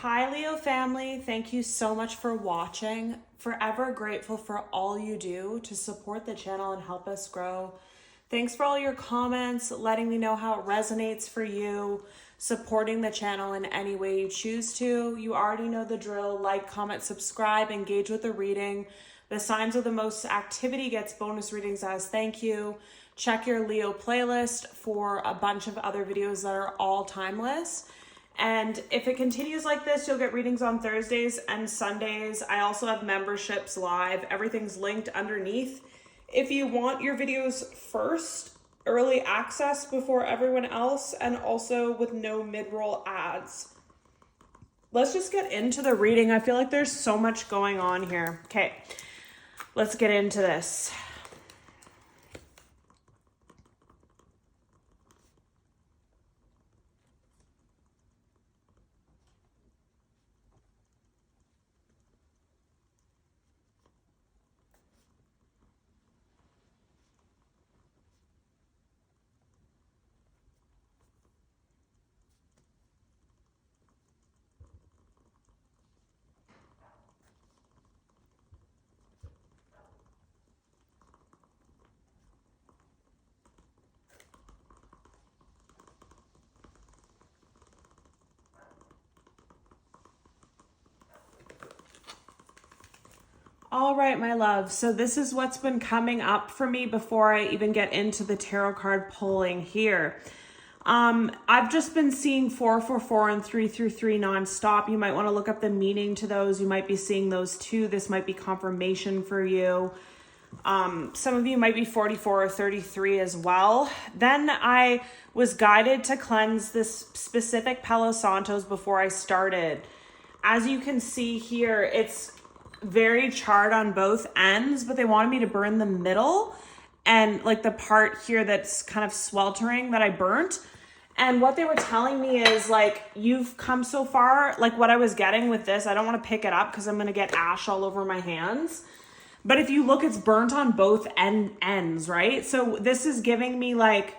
Hi Leo family, thank you so much for watching. Forever grateful for all you do to support the channel and help us grow. Thanks for all your comments, letting me know how it resonates for you, supporting the channel in any way you choose to. You already know the drill. Like, comment, subscribe, engage with the reading. The signs with the most activity gets bonus readings as thank you. Check your Leo playlist for a bunch of other videos that are all timeless. And if it continues like this, you'll get readings on Thursdays and Sundays. I also have memberships live. Everything's linked underneath. If you want your videos first, early access before everyone else, and also with no mid-roll ads. Let's just get into the reading. I feel like there's so much going on here. Okay, let's get into this. All right, my love. So this is what's been coming up for me before I even get into the tarot card pulling here. I've just been seeing 444 and 333 nonstop. You might want to look up the meaning to those. You might be seeing those too. This might be confirmation for you. Some of you might be 44 or 33 as well. Then I was guided to cleanse this specific Palo Santos before I started. As you can see here, it's very charred on both ends, but they wanted me to burn the middle and like the part here that's kind of sweltering that I burnt. And what they were telling me is like, you've come so far. Like what I was getting with this, I don't want to pick it up because I'm going to get ash all over my hands. But if you look, it's burnt on both ends, right? So this is giving me like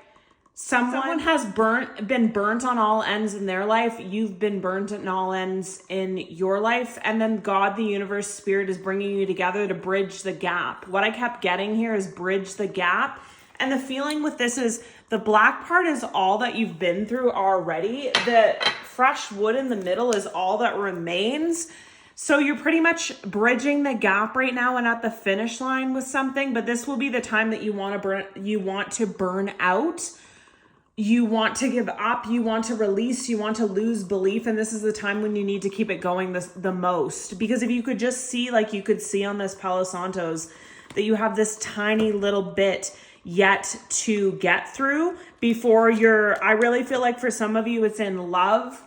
someone has been burnt on all ends in their life. You've been burnt on all ends in your life. And then God, the universe, spirit is bringing you together to bridge the gap. What I kept getting here is bridge the gap. And the feeling with this is the black part is all that you've been through already. The fresh wood in the middle is all that remains. So you're pretty much bridging the gap right now and at the finish line with something. But this will be the time that you want to burn out. You want to give up, you want to release, you want to lose belief. And this is the time when you need to keep it going the most. Because if you could just see, like you could see on this Palo Santos, that you have this tiny little bit yet to get through before I really feel like for some of you, it's in love,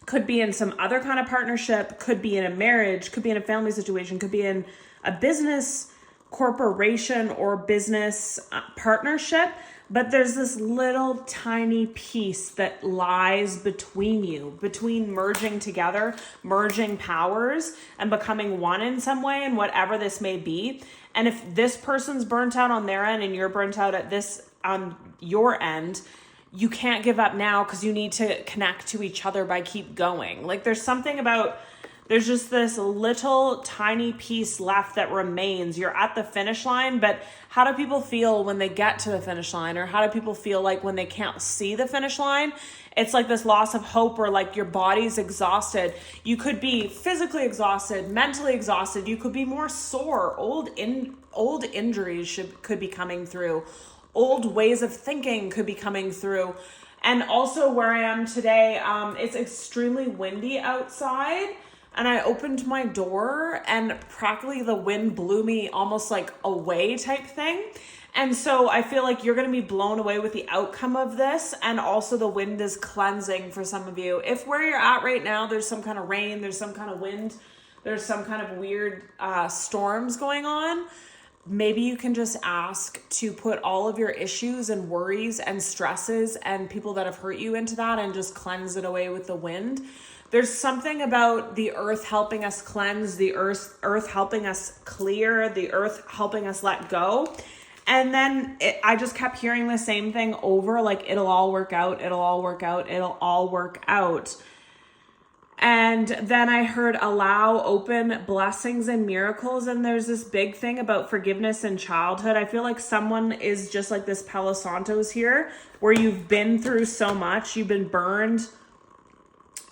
could be in some other kind of partnership, could be in a marriage, could be in a family situation, could be in a business corporation or business partnership. But there's this little tiny piece that lies between you, between merging together, merging powers and becoming one in some way, and whatever this may be. And if this person's burnt out on their end and you're burnt out at this on your end, you can't give up now because you need to connect to each other by keep going. Like there's something about, there's just this little tiny piece left that remains. You're at the finish line, but how do people feel when they get to the finish line? Or how do people feel like when they can't see the finish line? It's like this loss of hope, or like your body's exhausted. You could be physically exhausted, mentally exhausted. You could be more sore. Old injuries could be coming through. Old ways of thinking could be coming through. And also where I am today, it's extremely windy outside. And I opened my door and practically the wind blew me almost like away type thing. And so I feel like you're going to be blown away with the outcome of this. And also the wind is cleansing for some of you. If where you're at right now, there's some kind of rain, there's some kind of wind, there's some kind of weird storms going on, maybe you can just ask to put all of your issues and worries and stresses and people that have hurt you into that and just cleanse it away with the wind. There's something about the earth helping us cleanse, the earth helping us clear, the earth helping us let go. And then I just kept hearing the same thing over, like, it'll all work out, it'll all work out, it'll all work out. And And then I heard allow, open, blessings and miracles. And there's this big thing about forgiveness in childhood. I feel like someone is just like this Palo Santos here, where you've been through so much. You've been burned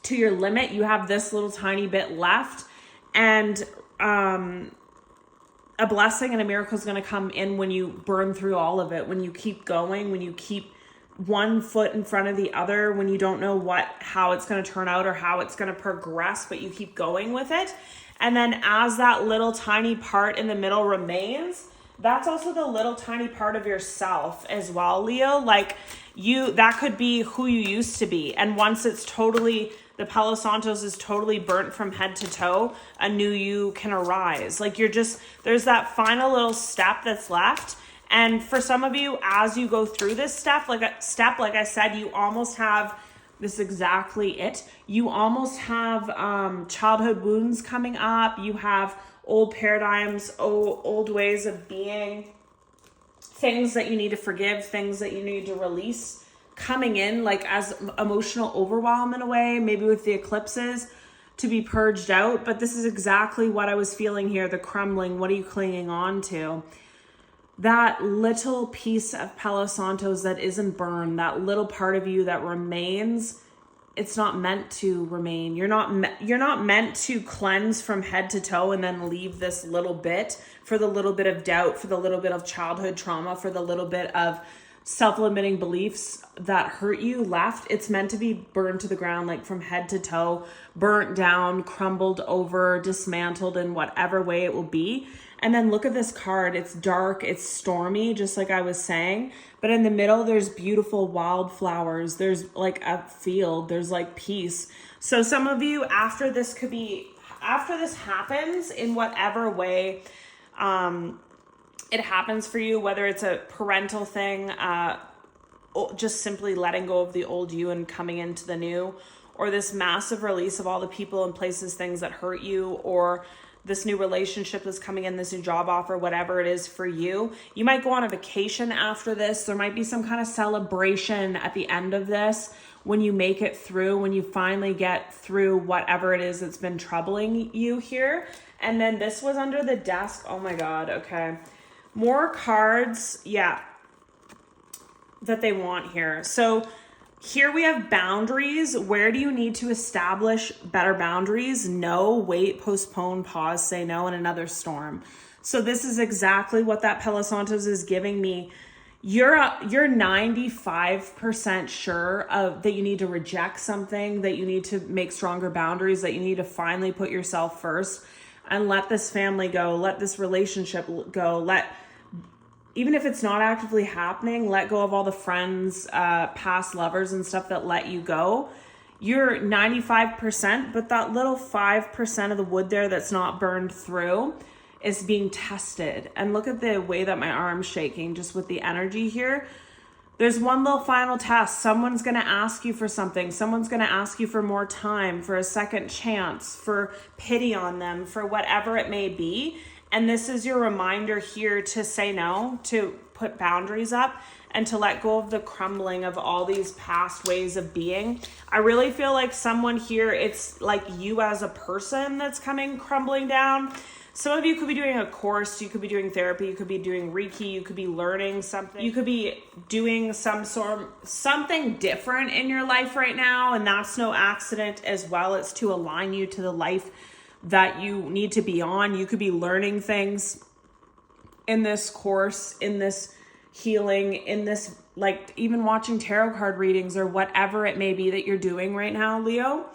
to your limit. You have this little tiny bit left. And a blessing and a miracle is going to come in when you burn through all of it, when you keep going, when you keep one foot in front of the other, when you don't know how it's going to turn out or how it's going to progress, but you keep going with it. And then as that little tiny part in the middle remains, that's also the little tiny part of yourself as well, Leo. Like that could be who you used to be. And once it's totally, the Palo Santos is totally burnt from head to toe, a new you can arise. Like there's that final little step that's left. And for some of you, as you go through this step, like I said, you almost have, this is exactly it. You almost have childhood wounds coming up. You have old paradigms, old ways of being, things that you need to forgive, things that you need to release coming in, like as emotional overwhelm in a way, maybe with the eclipses to be purged out. But this is exactly what I was feeling here, the crumbling. What are you clinging on to? That little piece of Palo Santos that isn't burned, that little part of you that remains, it's not meant to remain. You're not meant to cleanse from head to toe and then leave this little bit for the little bit of doubt, for the little bit of childhood trauma, for the little bit of self-limiting beliefs that hurt you left. It's meant to be burned to the ground, like from head to toe, burnt down, crumbled over, dismantled in whatever way it will be. And then look at this card. It's dark, it's stormy, just like I was saying. But in the middle, there's beautiful wildflowers. There's like a field. There's like peace. So some of you, after this happens in whatever way it happens for you, whether it's a parental thing, just simply letting go of the old you and coming into the new, or this massive release of all the people and places, things that hurt you, or this new relationship that's coming in, this new job offer, whatever it is for you. You might go on a vacation after this. There might be some kind of celebration at the end of this when you make it through, when you finally get through whatever it is that's been troubling you here. And then this was under the desk. Oh my God. Okay. More cards. Yeah. That they want here. So here we have boundaries. Where do you need to establish better boundaries? No, wait, postpone, pause, say no, and another storm. So this is exactly what that Palo Santos is giving me. You're 95% sure that you need to reject something, that you need to make stronger boundaries, that you need to finally put yourself first and let this family go, let this relationship go, even if it's not actively happening, let go of all the friends, past lovers and stuff that let you go. You're 95%, but that little 5% of the wood there that's not burned through is being tested. And look at the way that my arm's shaking just with the energy here. There's one little final test. Someone's going to ask you for something. Someone's going to ask you for more time, for a second chance, for pity on them, for whatever it may be. And this is your reminder here to say no, to put boundaries up, and to let go of the crumbling of all these past ways of being. I really feel like someone here, it's like you as a person that's coming crumbling down. Some of you could be doing a course, you could be doing therapy, you could be doing Reiki, you could be learning something, you could be doing something different in your life right now, and that's no accident as well. It's to align you to the life that you need to be on. You could be learning things in this course, in this healing, in this, like even watching tarot card readings or whatever it may be that you're doing right now, Leo.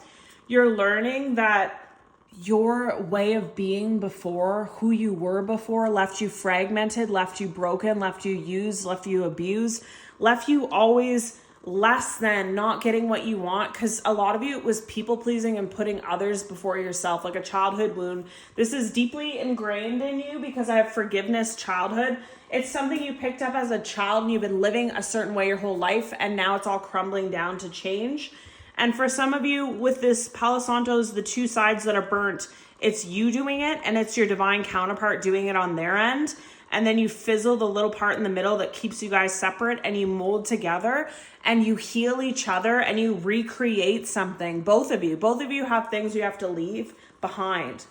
You're learning that your way of being before, who you were before, left you fragmented, left you broken, left you used, left you abused, left you always less than, not getting what you want. Because a lot of you, it was people pleasing and putting others before yourself, like a childhood wound. This is deeply ingrained in you because I have forgiveness childhood. It's something you picked up as a child and you've been living a certain way your whole life, and now it's all crumbling down to change. And for some of you with this Palo Santos, the two sides that are burnt, it's you doing it and it's your divine counterpart doing it on their end. and then you fizzle the little part in the middle that keeps you guys separate, and you mold together and you heal each other and you recreate something. Both of you have things you have to leave behind.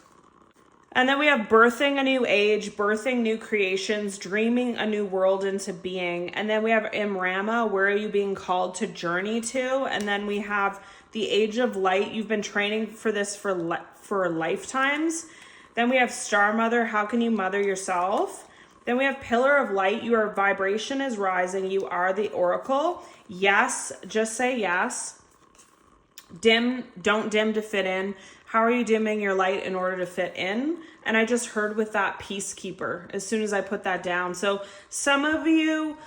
And then we have birthing a new age, birthing new creations, dreaming a new world into being. And then we have Imrama, where are you being called to journey to? And then we have the age of light. You've been training for this for lifetimes. Then we have Star Mother, how can you mother yourself? Then we have Pillar of Light, your vibration is rising. You are the oracle. Yes, just say yes. Dim, don't dim to fit in. How are you dimming your light in order to fit in? And I just heard with that peacekeeper as soon as I put that down. So some of you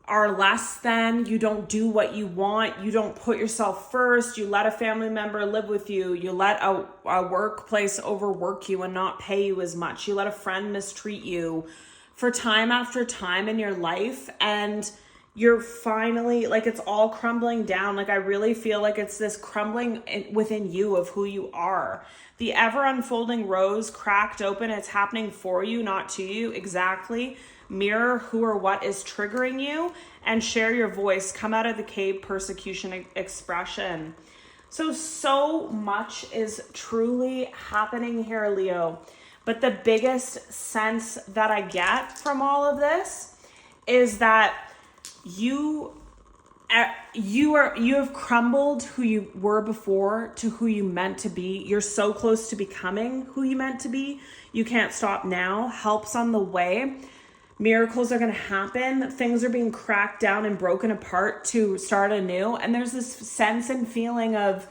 are less than, you don't do what you want, you don't put yourself first, you let a family member live with you, you let a workplace overwork you and not pay you as much, you let a friend mistreat you for time after time in your life, and you're finally, like, it's all crumbling down. Like, I really feel like it's this crumbling within you of who you are. The ever unfolding rose cracked open. It's happening for you, not to you. Exactly. Mirror who or what is triggering you and share your voice. Come out of the cave, persecution expression. So much is truly happening here, Leo. But the biggest sense that I get from all of this is that you have crumbled who you were before to who you meant to be. You're so close to becoming who you meant to be. You can't stop now. Help's on the way. Miracles are going to happen. Things are being cracked down and broken apart to start anew. And there's this sense and feeling of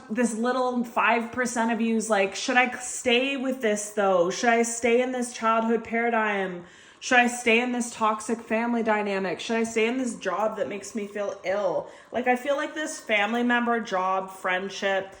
this little 5% of you's like, should I stay with this though? Should I stay in this childhood paradigm? Should I stay in this toxic family dynamic? Should I stay in this job that makes me feel ill? Like, I feel like this family member, job, friendship,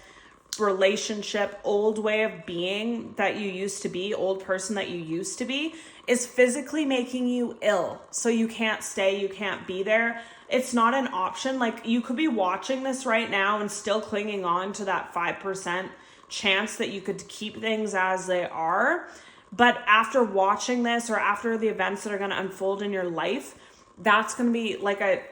relationship, old way of being that you used to be, old person that you used to be, is physically making you ill. So you can't stay, you can't be there. It's not an option. Like, you could be watching this right now and still clinging on to that 5% chance that you could keep things as they are. But after watching this, or after the events that are going to unfold in your life, that's going to be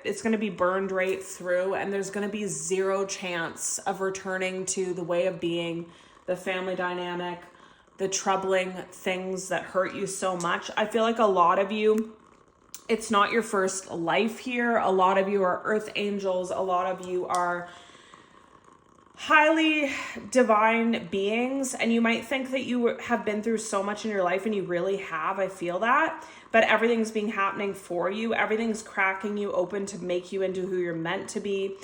it's going to be burned right through, and there's going to be zero chance of returning to the way of being, the family dynamic, the troubling things that hurt you so much. I feel like a lot of you, it's not your first life here. A lot of you are earth angels. A lot of you are highly divine beings, and you might think that you have been through so much in your life, and you really have. I feel that, but everything's being happening for you. Everything's cracking you open to make you into who you're meant to be.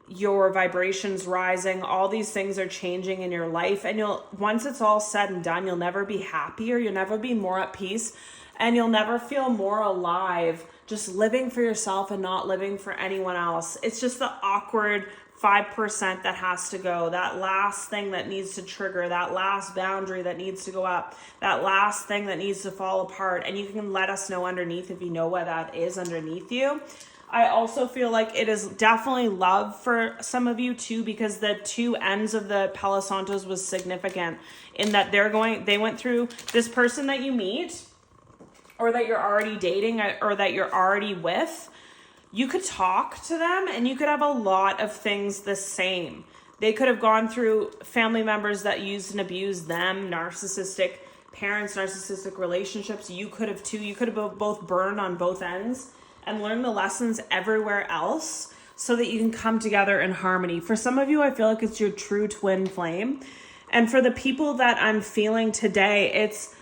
Your vibrations rising, all these things are changing in your life, and once it's all said and done, you'll never be happier, you'll never be more at peace, and you'll never feel more alive just living for yourself and not living for anyone else. It's just the awkward 5% that has to go, that last thing that needs to trigger, that last boundary that needs to go up, that last thing that needs to fall apart. And you can let us know underneath if you know what that is underneath you. I also feel like it is definitely love for some of you too, because the two ends of the Palo Santos was significant in that they went through this person that you meet, or that you're already dating, or that you're already with. You could talk to them and you could have a lot of things the same. They could have gone through family members that used and abused them, narcissistic parents, narcissistic relationships. You could have too. You could have both burned on both ends and learned the lessons everywhere else so that you can come together in harmony. For some of you, I feel like it's your true twin flame. And for the people that I'm feeling today, it's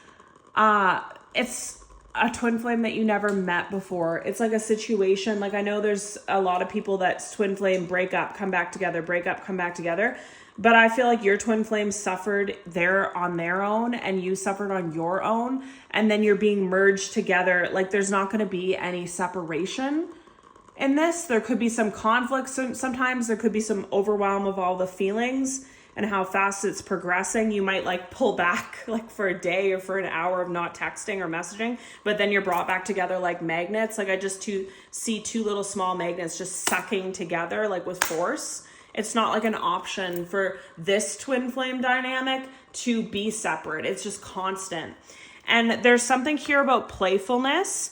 a twin flame that you never met before. It's like a situation. Like, I know there's a lot of people that twin flame break up, come back together, break up, come back together. But I feel like your twin flame suffered there on their own, and you suffered on your own. And then you're being merged together. Like, there's not going to be any separation in this. There could be some conflict. Sometimes there could be some overwhelm of all the feelings and how fast it's progressing. You might like pull back like for a day or for an hour of not texting or messaging, but then you're brought back together like magnets. Like, I just see two little small magnets just sucking together like with force. It's not like an option for this twin flame dynamic to be separate. It's just constant. And there's something here about playfulness.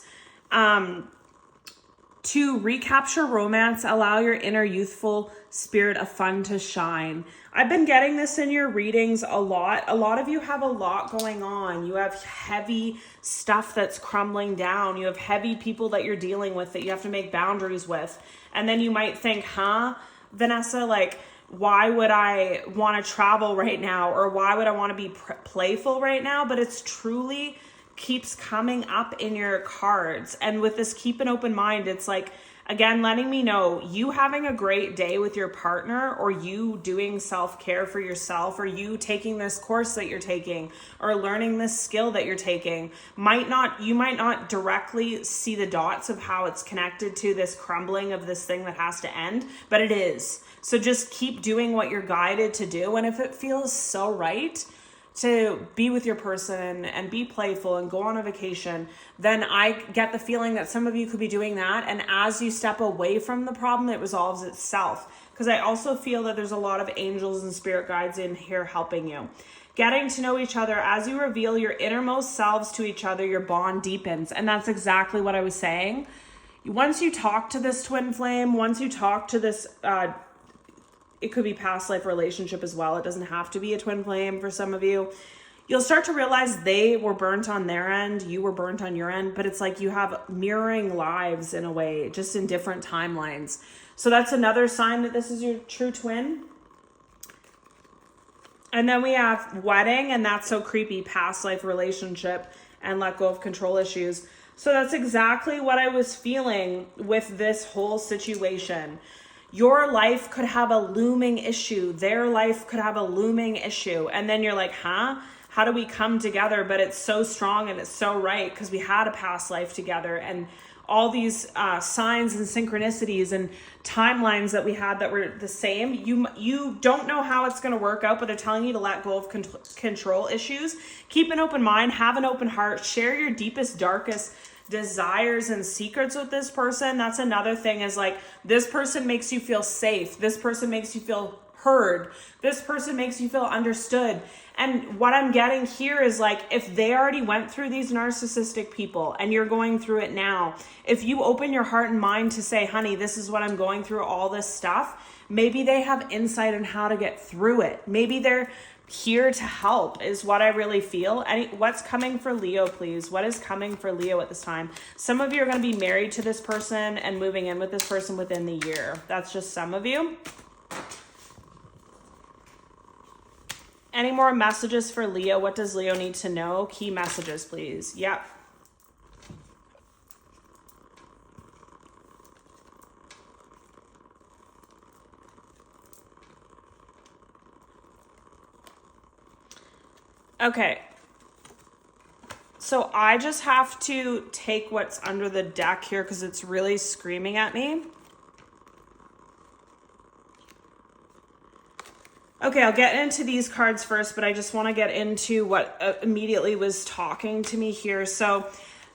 To recapture romance, allow your inner youthful spirit of fun to shine. I've been getting this in your readings a lot. A lot of you have a lot going on. You have heavy stuff that's crumbling down. You have heavy people that you're dealing with that you have to make boundaries with. And then you might think, Vanessa, like, why would I want to travel right now? Or why would I want to be playful right now? But it's truly keeps coming up in your cards. And with this keep an open mind, it's like, again, letting me know you having a great day with your partner, or you doing self-care for yourself, or you taking this course that you're taking, or learning this skill that you're taking. You might not directly see the dots of how it's connected to this crumbling of this thing that has to end, but it is. So just keep doing what you're guided to do. And if it feels so right to be with your person and be playful and go on a vacation, then I get the feeling that some of you could be doing that. And as you step away from the problem, it resolves itself. Because I also feel that there's a lot of angels and spirit guides in here helping you. Getting to know each other, as you reveal your innermost selves to each other, your bond deepens. And that's exactly what I was saying. Once you talk to this twin flame, once you talk to this, it could be past life relationship as well. It doesn't have to be a twin flame for some of you. You'll start to realize they were burnt on their end, you were burnt on your end, but it's like you have mirroring lives in a way, just in different timelines. So that's another sign that this is your true twin. And then we have wedding, and that's so creepy, past life relationship, and let go of control issues. So that's exactly what I was feeling with this whole situation. Your life could have a looming issue. Their life could have a looming issue. And then you're like, how do we come together? But it's so strong and it's so right because we had a past life together, and all these signs and synchronicities and timelines that we had that were the same. You don't know how it's going to work out, but they're telling you to let go of control issues. Keep an open mind, have an open heart, share your deepest, darkest desires and secrets with this person. That's another thing, is like, this person makes you feel safe. This person makes you feel heard. This person makes you feel understood. And what I'm getting here is like, if they already went through these narcissistic people and you're going through it now, if you open your heart and mind to say, honey, this is what I'm going through, all this stuff, maybe they have insight on how to get through it. Maybe they're here to help, is what I really feel. What's coming for Leo, please? What is coming for Leo at this time? Some of you are going to be married to this person and moving in with this person within the year. That's just some of you. Any more messages for Leo? What does Leo need to know? Key messages, please. Yep. Okay. So I just have to take what's under the deck here because it's really screaming at me. Okay, I'll get into these cards first, but I just want to get into what immediately was talking to me here. So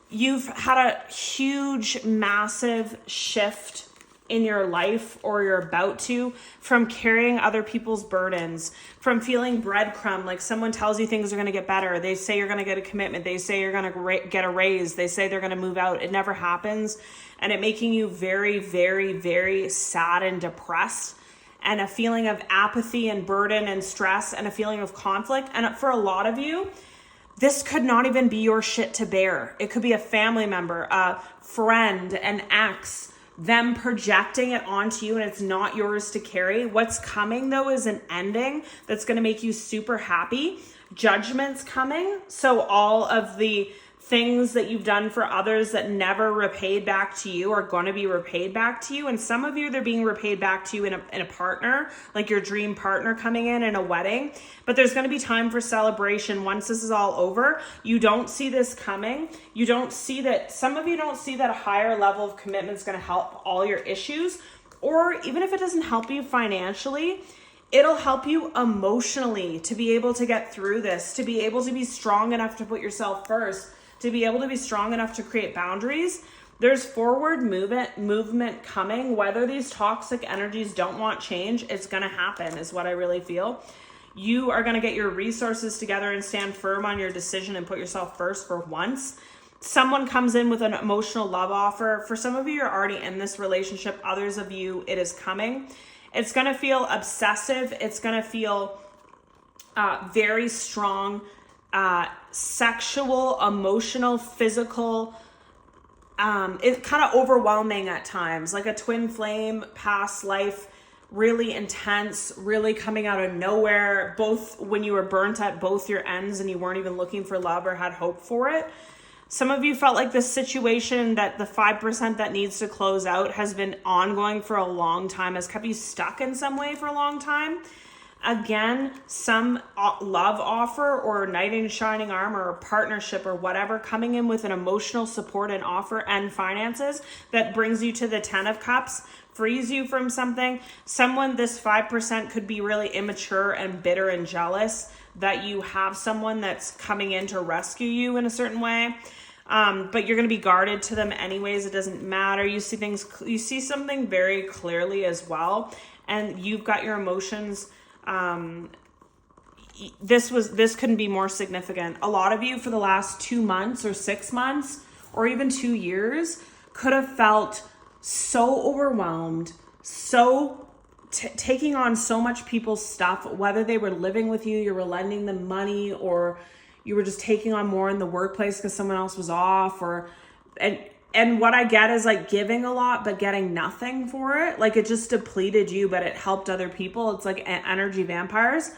you've had a huge, massive shift in your life, or you're about to, from carrying other people's burdens, from feeling breadcrumb, like someone tells you things are going to get better. They say you're going to get a commitment. They say you're going to get a raise. They say they're going to move out. It never happens. And it making you very, very, very sad and depressed, and a feeling of apathy and burden and stress and a feeling of conflict. And for a lot of you, this could not even be your shit to bear. It could be a family member, a friend, an ex, them projecting it onto you, and it's not yours to carry. What's coming though is an ending that's going to make you super happy. Judgment's coming. So all of the things that you've done for others that never repaid back to you are going to be repaid back to you. And some of you, they're being repaid back to you in a partner, like your dream partner coming in a wedding. But there's going to be time for celebration once this is all over. You don't see this coming. You don't see that. Some of you don't see that a higher level of commitment is going to help all your issues. Or even if it doesn't help you financially, it'll help you emotionally to be able to get through this, to be able to be strong enough to put yourself first, to be able to be strong enough to create boundaries. There's forward movement coming. Whether these toxic energies don't want change, it's going to happen, is what I really feel. You are going to get your resources together and stand firm on your decision and put yourself first for once. Someone comes in with an emotional love offer. For some of you, you're already in this relationship. Others of you, it is coming. It's going to feel obsessive. It's going to feel very strong, sexual, emotional, physical. It's kind of overwhelming at times, like a twin flame, past life, really intense, really coming out of nowhere, both when you were burnt at both your ends and you weren't even looking for love or had hope for it. Some of you felt like this situation that the 5% that needs to close out has been ongoing for a long time, has kept you stuck in some way for a long time. Again, some love offer or knight in shining armor or partnership or whatever coming in with an emotional support and offer and finances that brings you to the 10 of cups, frees you from something. Someone, this 5% could be really immature and bitter and jealous that you have someone that's coming in to rescue you in a certain way. But you're going to be guarded to them anyways. It doesn't matter. You see something very clearly as well. And you've got your emotions. This couldn't be more significant. A lot of you for the last 2 months or 6 months or even 2 years could have felt so overwhelmed, so taking on so much people's stuff, whether they were living with you, you were lending them money, or you were just taking on more in the workplace because someone else was off, and what I get is like giving a lot, but getting nothing for it. Like it just depleted you, but it helped other people. It's like energy vampires.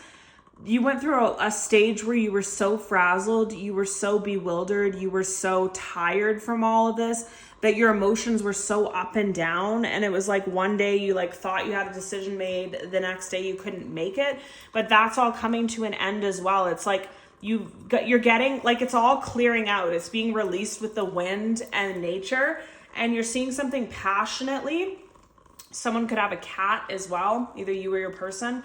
You went through a stage where you were so frazzled, you were so bewildered, you were so tired from all of this that your emotions were so up and down. And it was like one day you like thought you had a decision made, the next day you couldn't make it. But that's all coming to an end as well. It's like you're getting, like it's all clearing out. It's being released with the wind and nature. And you're seeing something passionately. Someone could have a cat as well, either you or your person.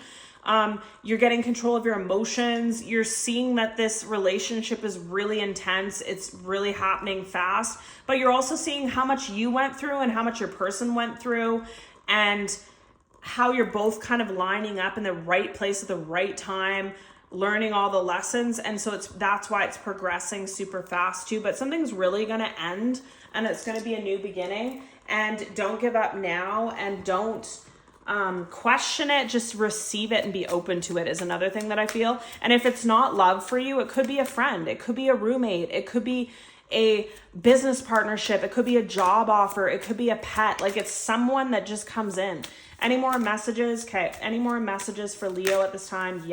You're getting control of your emotions. You're seeing that this relationship is really intense. It's really happening fast, but you're also seeing how much you went through and how much your person went through and how you're both kind of lining up in the right place at the right time, learning all the lessons. And so that's why it's progressing super fast too, but something's really going to end and it's going to be a new beginning. And don't give up now, and don't question it, just receive it and be open to it is another thing that I feel. And if it's not love for you, it could be a friend, it could be a roommate, it could be a business partnership, it could be a job offer, it could be a pet. Like it's someone that just comes in. Any more messages? Okay, any more messages for Leo at this time?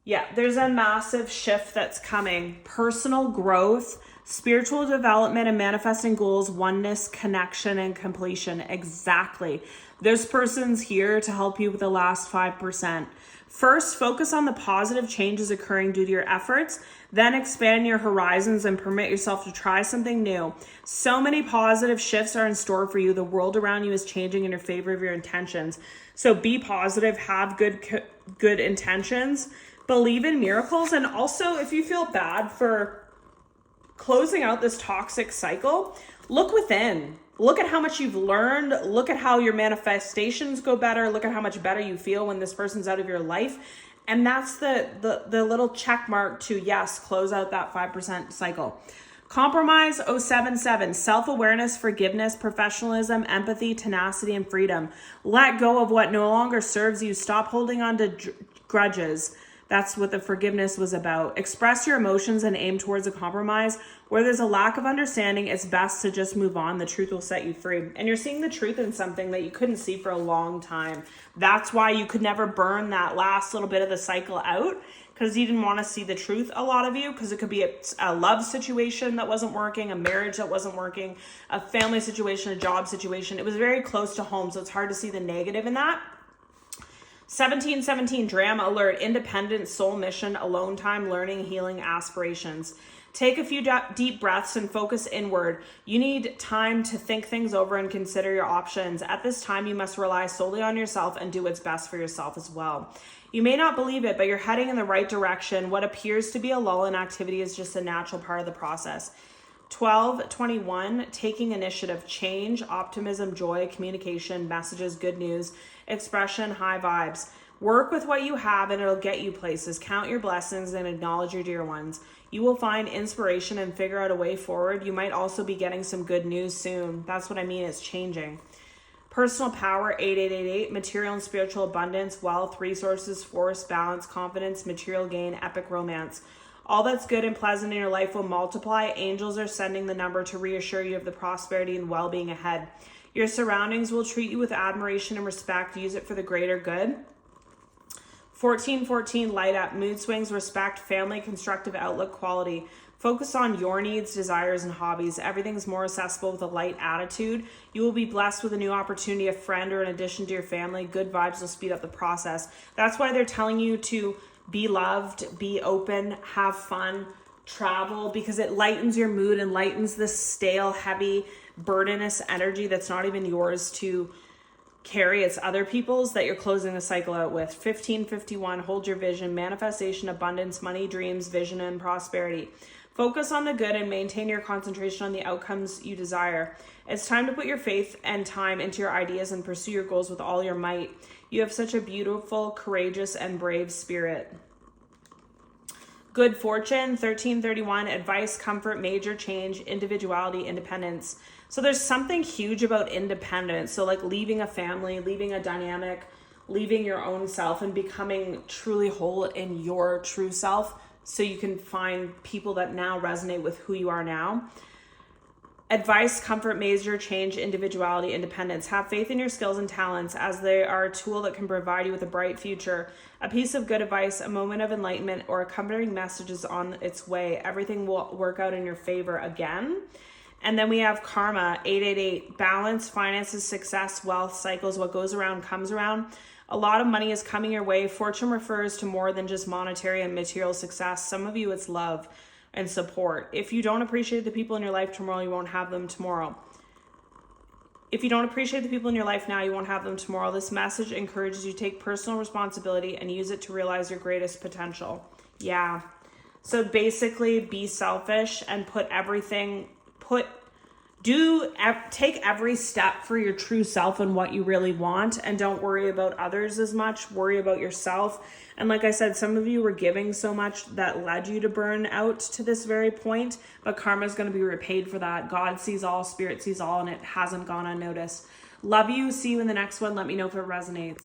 Yeah, there's a massive shift that's coming. Personal growth, spiritual development and manifesting goals, oneness, connection, and completion. Exactly. This person's here to help you with the last 5%. First, focus on the positive changes occurring due to your efforts. Then expand your horizons and permit yourself to try something new. So many positive shifts are in store for you. The world around you is changing in your favor of your intentions. So be positive, have good intentions, believe in miracles. And also, if you feel bad for closing out this toxic cycle, look within. Look at how much you've learned. Look at how your manifestations go better. Look at how much better you feel when this person's out of your life. And that's the little check mark to, yes, close out that 5% cycle. Compromise 077, self-awareness, forgiveness, professionalism, empathy, tenacity, and freedom. Let go of what no longer serves you. Stop holding on to grudges. That's what the forgiveness was about. Express your emotions and aim towards a compromise. Where there's a lack of understanding, it's best to just move on. The truth will set you free. And you're seeing the truth in something that you couldn't see for a long time. That's why you could never burn that last little bit of the cycle out, because you didn't want to see the truth, a lot of you, because it could be a love situation that wasn't working, a marriage that wasn't working, a family situation, a job situation. It was very close to home, so it's hard to see the negative in that. 1717, drama alert, independence, soul mission, alone time, learning, healing, aspirations. Take a few deep breaths and focus inward. You need time to think things over and consider your options. At this time, you must rely solely on yourself and do what's best for yourself as well. You may not believe it, but you're heading in the right direction. What appears to be a lull in activity is just a natural part of the process. 1221, taking initiative, change, optimism, joy, communication, messages, good news, expression, high vibes. Work with what you have and it'll get you places. Count your blessings and acknowledge your dear ones. You will find inspiration and figure out a way forward. You might also be getting some good news soon. That's what I mean, it's changing. Personal power, 8888, material and spiritual abundance, wealth, resources, force, balance, confidence, material gain, epic romance. All that's good and pleasant in your life will multiply. Angels are sending the number to reassure you of the prosperity and well-being ahead. Your surroundings will treat you with admiration and respect. Use it for the greater good. 1414, light up, mood swings, respect, family, constructive outlook, quality. Focus on your needs, desires, and hobbies. Everything's more accessible with a light attitude. You will be blessed with a new opportunity, a friend, or an addition to your family. Good vibes will speed up the process. That's why they're telling you to be loved, be open, have fun, travel, because it lightens your mood and lightens this stale, heavy, burdenous energy that's not even yours to carry. It's other people's that you're closing the cycle out with. 1551, hold your vision, manifestation, abundance, money, dreams, vision, and prosperity. Focus on the good and maintain your concentration on the outcomes you desire. It's time to put your faith and time into your ideas and pursue your goals with all your might. You have such a beautiful, courageous, and brave spirit. Good fortune, 1331, advice, comfort, major change, individuality, independence. So there's something huge about independence. So like leaving a family, leaving a dynamic, leaving your own self and becoming truly whole in your true self so you can find people that now resonate with who you are now. Advice, comfort, major change, individuality, independence. Have faith in your skills and talents as they are a tool that can provide you with a bright future. A piece of good advice, a moment of enlightenment, or a comforting message is on its way. Everything will work out in your favor again. And then we have karma, 888, balance, finances, success, wealth, cycles. What goes around comes around. A lot of money is coming your way. Fortune refers to more than just monetary and material success. Some of you, it's love and support. If you don't appreciate the people in your life tomorrow, you won't have them tomorrow. If you don't appreciate the people in your life now, you won't have them tomorrow. This message encourages you to take personal responsibility and use it to realize your greatest potential. Yeah. So basically be selfish and take every step for your true self and what you really want, and don't worry about others as much. Worry about yourself. And like I said, some of you were giving so much that led you to burn out to this very point, but karma is going to be repaid for that. God sees all, spirit sees all, and it hasn't gone unnoticed. Love you. See you in the next one. Let me know if it resonates.